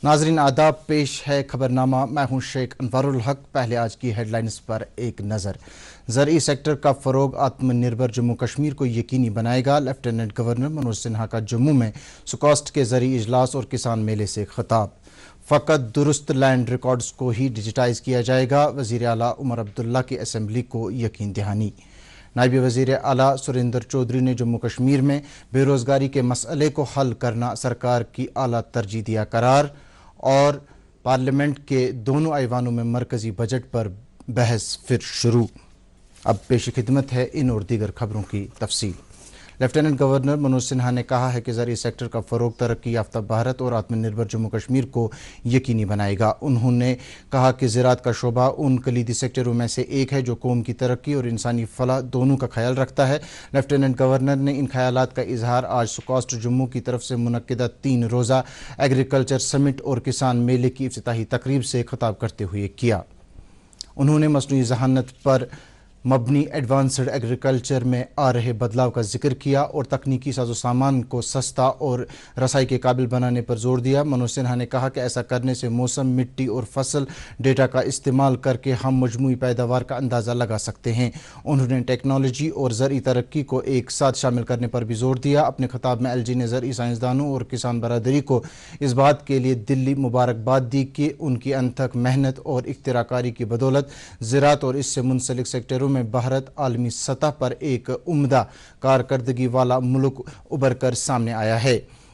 नाजरीन आदाब, पेश है खबरनामा। मैं हूं शेख अनवरुल हक। पहले आज की हेडलाइंस पर एक नज़र। ज़रई सेक्टर का फ़रोग आत्मनिर्भर जम्मू कश्मीर को यकीनी बनाएगा। लेफ्टिनेंट गवर्नर मनोज सिन्हा का जम्मू में सुकॉस्ट के ज़रई इजलास और किसान मेले से खिताब। फ़कत दुरुस्त लैंड रिकॉर्ड्स को ही डिजिटाइज किया जाएगा। वज़ीर आला उमर अब्दुल्ला की असम्बली को यकीन दहानी। नायब वज़ीर आला सुरेंद्र चौधरी ने जम्मू कश्मीर में बेरोज़गारी के मसले को हल करना सरकार की आला तरजीह दिया करार। और पार्लियामेंट के दोनों ऐवानों में मरकजी बजट पर बहस फिर शुरू। अब पेश खिदमत है इन और दीगर खबरों की तफसील। लेफ्टिनेंट गवर्नर मनोज सिन्हा ने कहा है कि ज़रई सेक्टर का फ़रोग तरक्की याफ्ता भारत और आत्मनिर्भर जम्मू कश्मीर को यकीनी बनाएगा। उन्होंने कहा कि ज़राअत का शोबा उन कलीदी सेक्टरों में से एक है जो कौम की तरक्की और इंसानी फलाह दोनों का ख्याल रखता है। लेफ्टिनेंट गवर्नर ने इन ख्यालात का इजहार आज सुकॉस्ट जम्मू की तरफ से मुनक्किदा 3 रोज़ा एग्रीकल्चर समिट और किसान मेले की इफ्तिताही तकरीब से खिताब करते हुए किया। उन्होंने मसनूई ज़हानत पर मबनी एडवांस्ड एग्रीकल्चर में आ रहे बदलाव का जिक्र किया और तकनीकी साजो सामान को सस्ता और रसाई के काबिल बनाने पर जोर दिया। मनोज सिन्हा ने कहा कि ऐसा करने से मौसम, मिट्टी और फसल डेटा का इस्तेमाल करके हम मजमूई पैदावार का अंदाज़ा लगा सकते हैं। उन्होंने टेक्नोलॉजी और ज़रई तरक्की को एक साथ शामिल करने पर भी जोर दिया। अपने खिताब में एलजी ने ज़रई साइंसदानों और किसान बरादरी को इस बात के लिए दिली मुबारकबाद दी कि उनकी अनथक मेहनत और इख्तिराकारी की बदौलत ज़राअत और इससे मुंसलिक सेक्टरों में भारत आलमी सतह पर एक उम्दा कारकर्दगी वाला मुल्क उभर कर सामने आया है।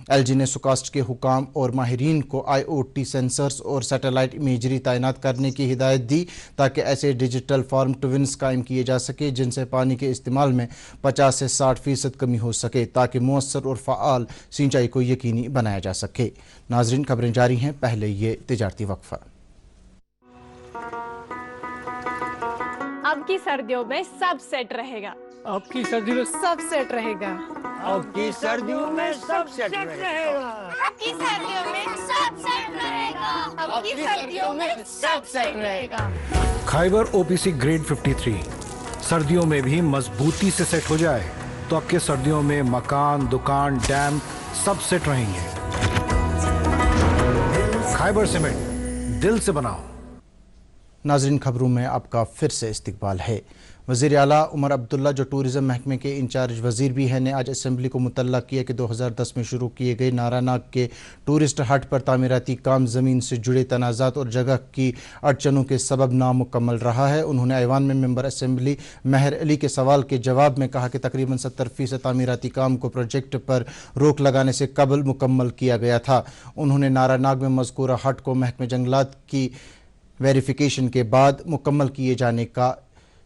एलजी ने सुकास्ट के हुकाम और माहिरीन को IoT सेंसर्स और सैटेलाइट इमेजरी तैनात करने की हिदायत दी ताकि ऐसे डिजिटल फार्म ट्विन्स कायम किए जा सके जिनसे पानी के इस्तेमाल में 50 से 60% कमी हो सके ताकि मुअस्सर और फ़आल सिंचाई को यकीनी बनाया जा सके। नाजरीन, खबरें जारी हैं, पहले ये तिजारती वक्फा। अब की सर्दियों में सब सेट रहेगा। अब की सर्दियों में सब सेट रहेगा। अब की सर्दियों में सब सेट रहेगा। अब की सर्दियों में सब सेट रहेगा। अब की सर्दियों में सब सेट रहेगा। खाइबर OPC ग्रेड 53 सर्दियों में भी मजबूती से सेट हो जाए तो अब के सर्दियों में मकान, दुकान, डैम सब सेट रहेंगे। खाइबर सीमेंट, दिल से बनाओ। नाज़रीन, खबरों में आपका फिर से इस्तकबाल है। वज़ीर आला उमर अब्दुल्ला, जो टूरिज़म महकमे के इंचार्ज वज़ीर भी हैं, ने आज असम्बली को मुतल्ला किया कि 2010 में शुरू किए गए नारानाग के टूरिस्ट हट पर तामीराती काम ज़मीन से जुड़े तनाज़ात और जगह की अड़चनों के सबब नामुकम्मल रहा है। उन्होंने ऐवान में मेंबर असम्बली महर अली के सवाल के जवाब में कहा कि तकरीबन 70% तामीराती काम को प्रोजेक्ट पर रोक लगाने से कबल मुकम्मल किया गया था। उन्होंने नारानाग में मज़कूरा हट को महकमे जंगलात की वेरिफिकेशन के बाद मुकम्मल किए जाने का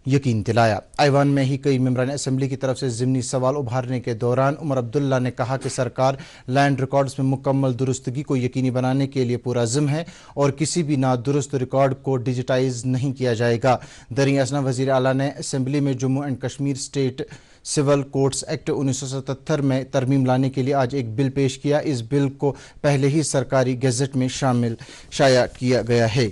यकीन दिलाया। ऐवान में ही कई मेंबरान असम्बली की तरफ से ज़िमनी सवाल उभारने के दौरान उमर अब्दुल्ला ने कहा कि सरकार लैंड रिकॉर्ड्स में मुकम्मल दुरुस्तगी को यकीनी बनाने के लिए पुरज़्म है और किसी भी नादुरुस्त रिकॉर्ड को डिजिटाइज नहीं किया जाएगा। दरी असना वज़ीर आला ने असम्बली में Jammu and Kashmir state civil courts act 1977 में तरमीम लाने के लिए आज एक बिल पेश किया। इस बिल को पहले ही सरकारी गज़ट में शाया किया गया है।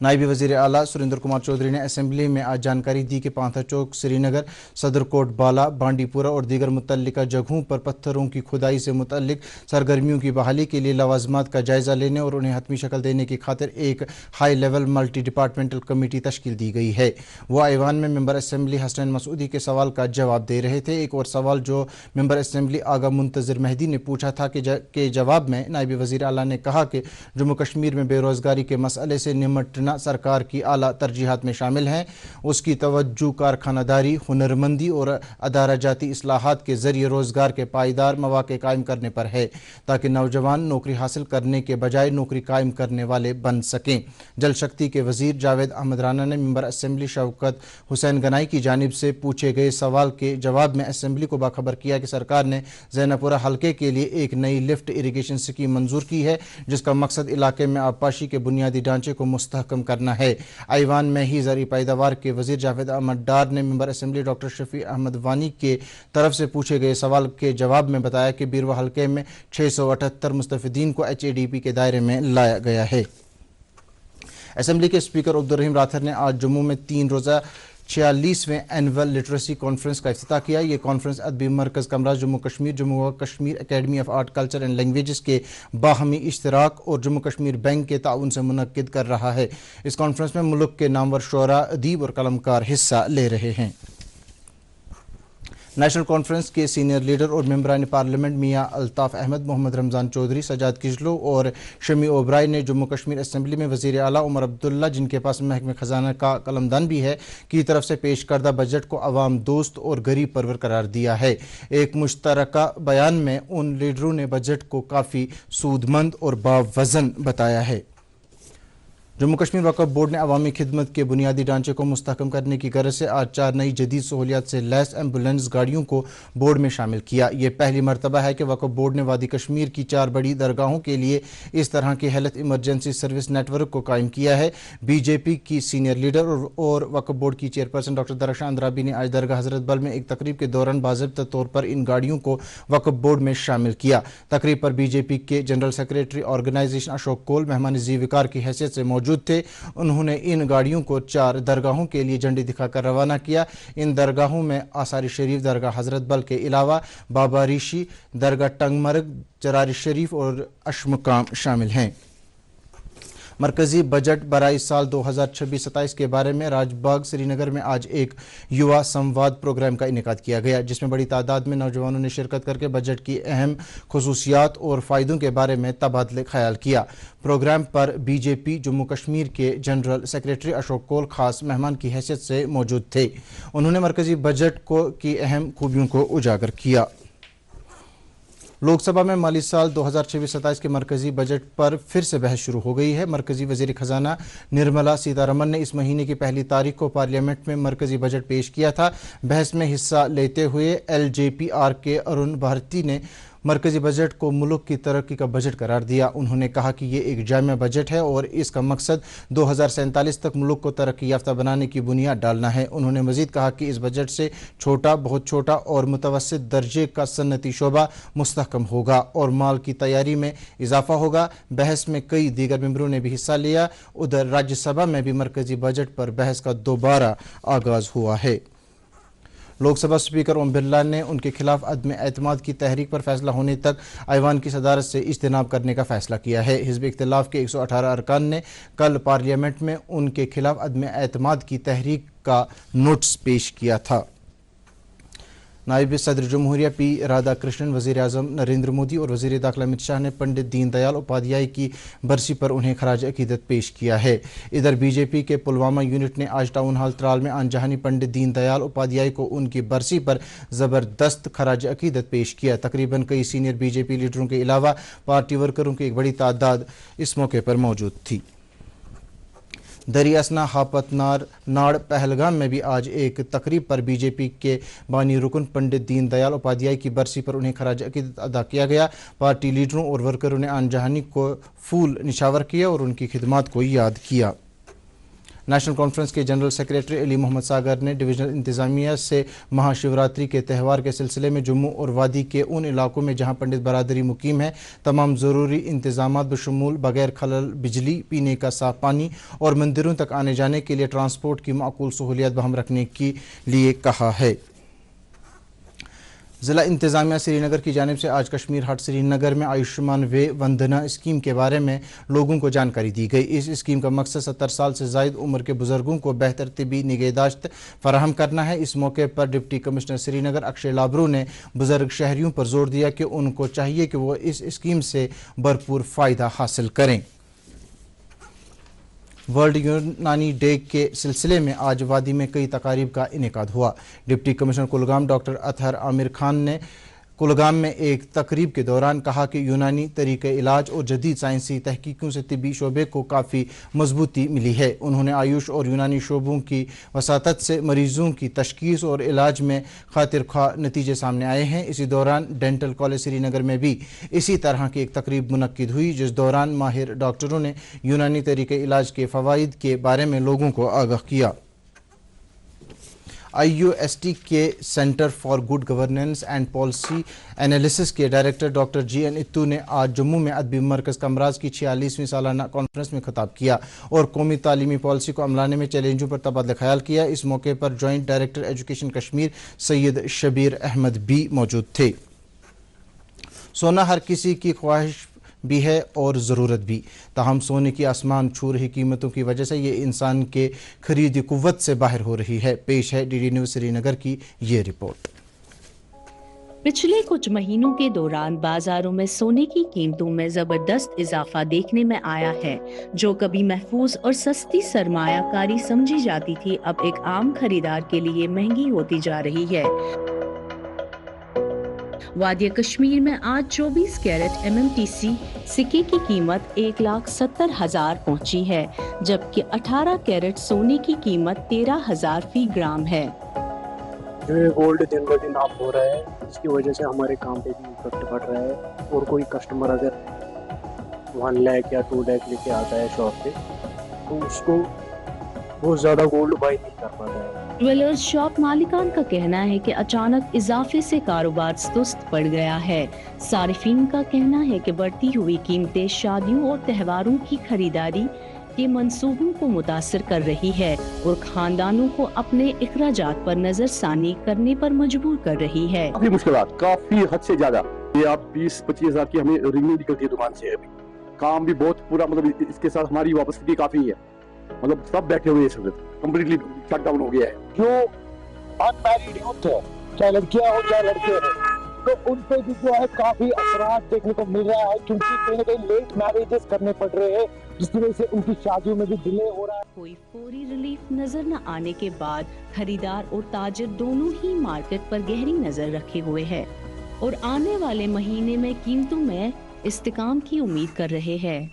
नायब वज़ीर आला सुरेंद्र कुमार चौधरी ने असम्बली में आज जानकारी दी कि पांथा चौक, श्रीनगर, सदरकोट, बाला, बांडीपुरा और दीगर मुतल्लिका जगहों पर पत्थरों की खुदाई से मुतल्लिक सरगर्मियों की बहाली के लिए लवाजमात का जायज़ा लेने और उन्हें हतमी शक्ल देने की खातिर एक high level multi departmental committee तश्कील दी गई है। वो ऐवान में मेंबर असम्बली हसनैन मसूदी के सवाल का जवाब दे रहे थे। एक और सवाल जो मेंबर असम्बली आगा मुंतज़िर मेहदी ने पूछा था के जवाब में नायब वज़ीर आला ने कहा कि जम्मू कश्मीर में बेरोज़गारी के मसले से निमटना सरकार की आला तरजीहात में शामिल हैं। उसकी तवज्जो कारखानादारी, हुनरमंदी और अदारा जाती इस्लाहात के ज़रिए रोज़गार के पायदार मौक़े कायम करने पर है ताकि नौजवान नौकरी हासिल करने के बजाय नौकरी कायम करने वाले बन सकें। जल शक्ति के वज़ीर जावेद अहमद राना ने मेंबर असम्बली शौकत हुसैन गनाई की जानिब से पूछे गए सवाल के जवाब में असम्बली को बाखबर किया कि सरकार ने ज़ैनपुरा हल्के के लिए एक नई लिफ्ट इरीगेशन स्कीम मंजूर की है जिसका मकसद इलाके में आबपाशी के बुनियादी ढांचे को मुस्तहकम करना है। ऐवान में ही ज़रई पैदावार के वज़ीर जावेद अहमद डार ने member assembly doctor Shafi Ahmad Wani के तरफ से पूछे गए सवाल के जवाब में बताया कि बीरवा हल्के में 678 मुस्तफ़िदीन को HADP के दायरे में लाया गया है। असम्बली के स्पीकर अब्दुल रहीम राथर ने आज जम्मू में 3 रोज़ा 46वें एनुअल लिटरेसी कॉन्फ्रेंस का इफ्तिताह किया। ये कॉन्फ्रेंस अदबी मरकज़ कमरा Jammu Kashmir academy of art culture and languages के बाहमी इश्तराक और जम्मू कश्मीर बैंक के ताउन से मुनक्किद कर रहा है। इस कॉन्फ्रेंस में मुल्क के नामवर शोरा, अदीब और कलमकार हिस्सा ले रहे हैं। नेशनल कॉन्फ्रेंस के सीनियर लीडर और मेंबरान पार्लियामेंट मियां अल्ताफ़ अहमद, मोहम्मद रमज़ान चौधरी, सजाद किजलो और शमी ओबराई ने जम्मू कश्मीर असम्बली में वज़ीर आला उमर अब्दुल्ला, जिनके पास महकमे ख़जाना का कलमदान भी है, की तरफ से पेश करदा बजट को अवाम दोस्त और गरीब परवर करार दिया है। एक मुश्तरका बयान में उन लीडरों ने बजट को काफ़ी सूदमंद और बावज़न बताया है। जम्मू कश्मीर वक्फ बोर्ड ने अवामी खिदमत के बुनियादी ढांचे को मुस्तहकम करने की गरज से आज 4 नई जदीद सहूलियात से लैस एम्बुलेंस गाड़ियों को बोर्ड में शामिल किया। ये पहली मरतबा है कि वक्फ बोर्ड ने वादी कश्मीर की 4 बड़ी दरगाहों के लिए इस तरह के हेल्थ इमरजेंसी सर्विस नेटवर्क को कायम किया है। बीजेपी की सीनियर लीडर और वक्फ बोर्ड की चेयरपर्सन डॉक्टर दरख्शान अंद्राबी ने आज दरगाह हजरत बल में एक तकरीब के दौरान बाज़ाब्ता तौर पर इन गाड़ियों को वक्फ बोर्ड में शामिल किया। तकरीब पर बीजेपी के जनरल सेक्रेटरी ऑर्गेनाइजेशन अशोक कोल मेहमान ज़ी-विकार की हैसियत से मौजूद थे। उन्होंने इन गाड़ियों को 4 दरगाहों के लिए झंडी दिखाकर रवाना किया। इन दरगाहों में आसारी शरीफ दरगाह हजरत बल के अलावा बाबा ऋषि दरगाह टंगमर्ग, जरारी शरीफ और अशमुकाम शामिल हैं। मरकजी बजट बराई साल 2026-27 के बारे में राजबाग श्रीनगर में आज एक युवा संवाद प्रोग्राम का इनेकाद किया गया, जिसमें बड़ी तादाद में नौजवानों ने शिरकत करके बजट की अहम खुसूसियात और फ़ायदों के बारे में तबादले ख्याल किया। प्रोग्राम पर बीजेपी जम्मू कश्मीर के जनरल सेक्रेटरी अशोक कोल खास मेहमान की हैसियत से मौजूद थे। उन्होंने मरकजी बजट की अहम खूबियों को उजागर किया। लोकसभा में माली साल 2026-27 के मरकजी बजट पर फिर से बहस शुरू हो गई है। मरकजी वज़ीर ख़जाना निर्मला सीतारमन ने इस महीने की 1 तारीख को पार्लियामेंट में मरकजी बजट पेश किया था। बहस में हिस्सा लेते हुए LJPR के अरुण भारती ने मरकजी बजट को मुल्क की तरक्की का बजट करार दिया। उन्होंने कहा कि ये एक जामिया बजट है और इसका मकसद 2047 तक मुल्क को तरक्की याफ्ता बनाने की बुनियाद डालना है। उन्होंने मजीद कहा कि इस बजट से छोटा, बहुत छोटा और मुतवस्सित दर्जे का सन्नती शोबा मुस्तहकम होगा और माल की तैयारी में इजाफा होगा। बहस में कई दीगर मेंबरों ने भी हिस्सा लिया। उधर राज्यसभा में भी मरकजी बजट पर बहस का दोबारा आगाज हुआ है। लोकसभा स्पीकर ओम बिरला ने उनके खिलाफ अदम एतमाद की तहरीक पर फैसला होने तक ऐवान की सदारत से इज्तिनाब करने का फैसला किया है। हिज़्ब इख्तिलाफ के 118 अरकान ने कल पार्लियामेंट में उनके खिलाफ अदम एतमाद की तहरीक का नोटिस पेश किया था। नायब सदर जमहूरिया पी राधाकृष्णन, वज़ीर आज़म नरेंद्र मोदी और वज़ीर दाखिला अमित शाह ने पंडित दीन दयाल उपाध्याय की बरसी पर उन्हें खराज अकीदत पेश किया है। इधर बीजेपी के पुलवामा यूनिट ने आज टाउन हॉल त्राल में अनजहानी पंडित दीन दयाल उपाध्याय को उनकी बरसी पर ज़बरदस्त खराज अकीदत पेश किया। तकरीबन कई सीनियर बीजेपी लीडरों के अलावा पार्टी वर्करों की एक बड़ी तादाद इस मौके पर मौजूद थी। दरियासना हापतनार नाड़ पहलगाम में भी आज एक तकरीब पर बीजेपी के बानी रुकन पंडित दीन दयाल उपाध्याय की बरसी पर उन्हें खराज अकीदत अदा किया गया। पार्टी लीडरों और वर्करों ने अनजहानी को फूल निशावर किया और उनकी खिदमात को याद किया। नेशनल कॉन्फ्रेंस के जनरल सेक्रेटरी अली मोहम्मद सागर ने डिवीजनल इंतजामिया से महाशिवरात्रि के त्यौहार के सिलसिले में जम्मू और वादी के उन इलाकों में जहां पंडित बरादरी मुकीम है तमाम ज़रूरी इंतजामात बशमूल बगैर खलल बिजली, पीने का साफ पानी और मंदिरों तक आने जाने के लिए ट्रांसपोर्ट की माकूल सहूलियत बहाल रखने के लिए कहा है। ज़िला इंतज़ामिया श्रीनगर की जानिब से आज कश्मीर हाट श्रीनगर में आयुष्मान वे वंदना स्कीम के बारे में लोगों को जानकारी दी गई। इस स्कीम का मकसद 70 साल से ज़ायद उम्र के बुजुर्गों को बेहतर तिबी निगहदाश्त फराहम करना है। इस मौके पर डिप्टी कमिश्नर श्रीनगर अक्षय लाबरू ने बुजुर्ग शहरियों पर जोर दिया कि उनको चाहिए कि वो इस स्कीम से भरपूर फ़ायदा हासिल करें। वर्ल्ड यूनानी डे के सिलसिले में आज वादी में कई तकारीब का इनेकाद हुआ। Deputy commissioner Kulgam doctor Athar Aamir Khan ने कुलगाम में एक तकरीब के दौरान कहा कि यूनानी तरीक़े इलाज और जदीद साइंसी तहकीकों से तिबी शोबे को काफ़ी मजबूती मिली है। उन्होंने आयुष और यूनानी शोबों की वसातत से मरीज़ों की तशखीस और इलाज में खातिर ख्वाह नतीजे सामने आए हैं। इसी दौरान डेंटल कॉलेज श्रीनगर में भी इसी तरह की एक तकरीब मुनक्किद हुई, जिस दौरान माहिर डॉक्टरों ने यूनानी तरीक़े इलाज के फ़वाइद के बारे में लोगों को आगाह किया। IUST کے centre for good governance and policy analysis کے ڈائریکٹر ڈاکٹر GN اتو نے آج جموں میں ادبی مرکز کمراز کی 46ویں سالانہ کانفرنس میں خطاب کیا اور قومی تعلیمی پالیسی کو عملانے میں چیلنجوں پر تبادلہ خیال کیا. اس موقع پر جوائنٹ ڈائریکٹر ایجوکیشن کشمیر سید شبیر احمد بھی موجود تھے. سونا ہر کسی کی خواہش بھی ہے اور ضرورت بھی، تاہم سونے کی آسمان چھو رہی قیمتوں کی وجہ سے یہ انسان کے خریدی قوت سے باہر ہو رہی ہے. پیش ہے DD نیوز سری نگر کی یہ رپورٹ. پچھلے کچھ مہینوں کے دوران بازاروں میں سونے کی قیمتوں میں زبردست اضافہ دیکھنے میں آیا ہے، جو کبھی محفوظ اور سستی سرمایہ کاری سمجھی جاتی تھی اب ایک عام خریدار کے لیے مہنگی ہوتی جا رہی ہے. وادی کشمیر میں آج 24 کیرٹ MMTC سکے کی قیمت 1,70,000 پہنچی ہے، جبکہ 18 کیرٹ سونے کی قیمت 13,000 فی گرام ہے. جو یہ گولڈ دن بہ دن اپ ہو رہا ہے، اس کی وجہ سے ہمارے کام پہ بھی افیکٹ پڑ رہا ہے، اور کوئی کسٹمر اگر 1 لاکھ یا 2 لاکھ لے کے آتا ہے شاپ پہ تو اس کو بہت زیادہ گولڈ بائی نہیں کر پاتا ہے. جویلرز شاپ مالکان کا کہنا ہے کہ اچانک اضافے سے کاروبار سست پڑ گیا ہے. صارفین کا کہنا ہے کہ بڑھتی ہوئی قیمتیں شادیوں اور تہواروں کی خریداری کے منصوبوں کو متاثر کر رہی ہے اور خاندانوں کو اپنے اخراجات پر نظر ثانی کرنے پر مجبور کر رہی ہے. کافی مشکلات، کافی حد سے زیادہ. یہ آپ 20-25 ہزار کی ہمیں ریونیو نکلتی ہے دکان سے. ابھی کام بھی بہت پورا، مطلب اس کے ساتھ ہماری واپسی کافی ہے، مطلب سب بیٹھے ہوئے ہیں، کمپلیٹلی شٹ ڈاؤن ہو گیا ہے. جو ان میریڈ یوتھ ہے، چاہے لڑکیاں ہو چاہے لڑکے ہیں، تو ان پہ بھی جو ہے کافی اثرات دیکھنے کو مل رہا ہے، کیونکہ کہیں نہ کہیں لیٹ میریجز کرنے پڑ رہے ہیں، جس کی وجہ سے ان کی شادیوں میں بھی ڈیلے ہو رہا ہے. کوئی فوری ریلیف نظر نہ آنے کے بعد خریدار اور تاجر دونوں ہی مارکیٹ پر گہری نظر رکھے ہوئے ہیں اور آنے والے مہینے میں قیمتوں میں استحکام کی امید کر رہے ہیں.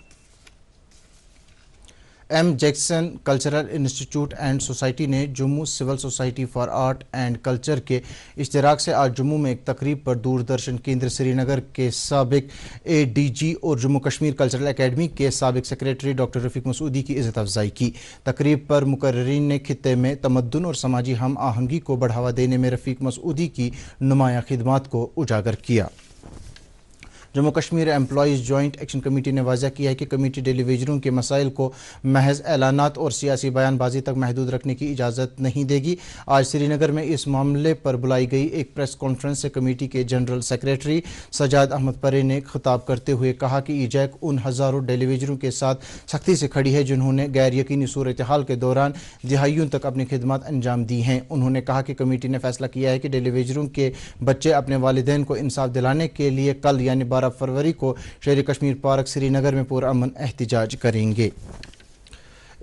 M Jackson cultural institute and society نے Jammu civil society for art and culture کے اشتراک سے آج جموں میں ایک تقریب پر دوردرشن کیندر سری نگر کے سابق ADG اور جموں کشمیر کلچرل اکیڈمی کے سابق سیکریٹری ڈاکٹر رفیق مسعودی کی عزت افزائی کی. تقریب پر مقررین نے خطے میں تمدن اور سماجی ہم آہنگی کو بڑھاوا دینے میں رفیق مسعودی کی نمایاں خدمات کو اجاگر کیا. Jammu Kashmir employees joint action committee نے واضح کیا ہے کہ کمیٹی ٹیلی ویژنوں کے مسائل کو محض اعلانات اور سیاسی بیان بازی تک محدود رکھنے کی اجازت نہیں دے گی. آج سری نگر میں اس معاملے پر بلائی گئی ایک پریس کانفرنس سے کمیٹی کے جنرل سیکریٹری سجاد احمد پرے نے خطاب کرتے ہوئے کہا کہ ای جیک ان ہزاروں ٹیلی ویژنوں کے ساتھ سختی سے کھڑی ہے جنہوں نے غیر یقینی صورتحال کے دوران دہائیوں تک اپنی خدمات انجام دی ہیں. انہوں نے کہا کہ کمیٹی نے فیصلہ کیا ہے کہ ٹیلی ویژنوں کے بچے اپنے والدین کو انصاف دلانے کے لیے کل یعنی 12 فروری کو شہر کشمیر پارک سری نگر میں پرامن احتجاج کریں گے.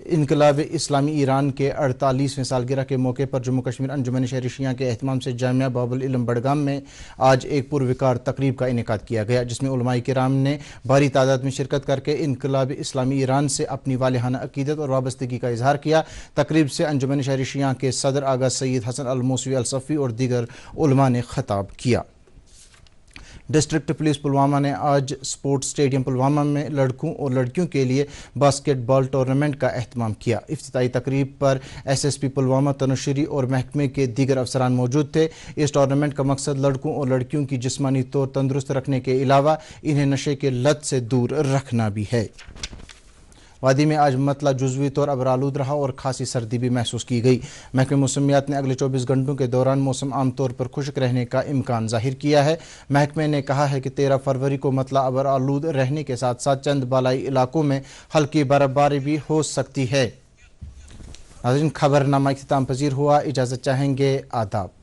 انقلاب اسلامی ایران کے 48ویں سالگرہ کے موقع پر جموں کشمیر انجمن شہری شیعہ کے اہتمام سے جامعہ باب العلم بڑگام میں آج ایک پروقار تقریب کا انعقاد کیا گیا، جس میں علماء کرام نے بھاری تعداد میں شرکت کر کے انقلاب اسلامی ایران سے اپنی والہانہ عقیدت اور وابستگی کا اظہار کیا. تقریب سے انجمن شہری شیعہ کے صدر آغا سید حسن الموسوی الصفی اور دیگر علماء نے خطاب کیا. ڈسٹرکٹ پولیس پلوامہ نے آج سپورٹس اسٹیڈیم پلوامہ میں لڑکوں اور لڑکیوں کے لیے باسکٹ بال ٹورنامنٹ کا اہتمام کیا. افتتاحی تقریب پر SSP پلوامہ تنوشری اور محکمے کے دیگر افسران موجود تھے. اس ٹورنامنٹ کا مقصد لڑکوں اور لڑکیوں کی جسمانی طور تندرست رکھنے کے علاوہ انہیں نشے کے لت سے دور رکھنا بھی ہے. وادی میں آج مطلع جزوی طور ابرآلود رہا اور خاصی سردی بھی محسوس کی گئی. محکمہ موسمیات نے اگلے 24 گھنٹوں کے دوران موسم عام طور پر خشک رہنے کا امکان ظاہر کیا ہے. محکمے نے کہا ہے کہ 13 فروری کو مطلع ابرآلود رہنے کے ساتھ ساتھ چند بالائی علاقوں میں ہلکی برف باری بھی ہو سکتی ہے. ناظرین، خبرنامہ اختتام پذیر ہوا، اجازت چاہیں گے، آداب.